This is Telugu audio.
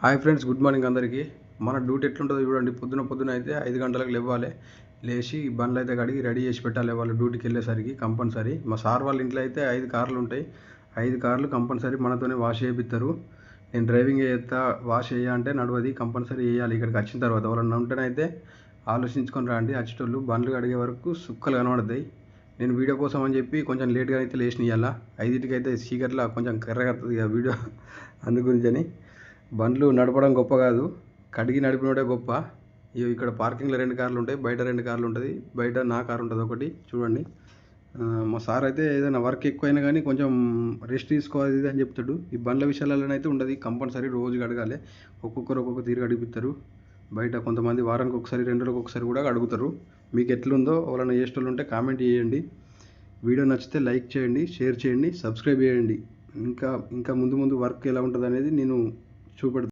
హాయ్ ఫ్రెండ్స్, గుడ్ మార్నింగ్ అందరికీ. మన డ్యూటీ ఎట్లుంటుందో చూడండి. పొద్దున అయితే 5 గంటలకు లేవాలి. లేచి బండ్లు అయితే కడిగి రెడీ చేసి పెట్టాలి వాళ్ళు డ్యూటీకి వెళ్ళేసరికి కంపల్సరీ. మా సార్ వాళ్ళ ఇంట్లో అయితే 5 కార్లు ఉంటాయి. 5 కార్లు కంపల్సరీ మనతోనే వాష్ చేయిస్తారు. నేను డ్రైవింగ్ చేస్తా, వాష్ చేయ అంటే నడవది, కంపల్సరీ చేయాలి. ఇక్కడికి వచ్చిన తర్వాత ఎవరన్నా ఉంటేనైతే ఆలోచించుకొని రండి. వచ్చేటోళ్ళు బండ్లు కడిగే వరకు సుక్కలు కనబడతాయి. నేను వీడియో కోసం అని చెప్పి కొంచెం లేట్గా అయితే లేచిన ఇవ్వాల 5కి అయితే చీకట్లా కొంచెం కర్రగా వస్తుంది ఇక వీడియో అందుగురించని. బండ్లు నడపడం గొప్ప కాదు, కడిగి నడిపినోడే గొప్ప. ఇక్కడ పార్కింగ్లో 2 కార్లు ఉంటాయి, బయట 2 కార్లు ఉంటుంది. బయట నా కారు ఉంటుంది ఒకటి చూడండి. మా సార్ అయితే ఏదైనా వర్క్ ఎక్కువైనా కానీ కొంచెం రెస్ట్ తీసుకోవాలి ఇది అని చెప్తాడు. ఈ బండ్ల విషయాలలోనైతే ఉండదు, కంపల్సరీ రోజు కడగాలి. ఒక్కొక్కరు ఒక్కొక్క తీరు అడుగుతారు. బయట కొంతమంది వారానికి ఒకసారి 2 రోజులకు ఒకసారి కూడా అడుగుతారు. మీకు ఎట్లుందో ఎవరైనా చేసేటోళ్ళు ఉంటే కామెంట్ చేయండి. వీడియో నచ్చితే లైక్ చేయండి, షేర్ చేయండి, సబ్స్క్రైబ్ చేయండి. ఇంకా ముందు వర్క్ ఎలా ఉంటుంది అనేది నేను చూపెడతాను.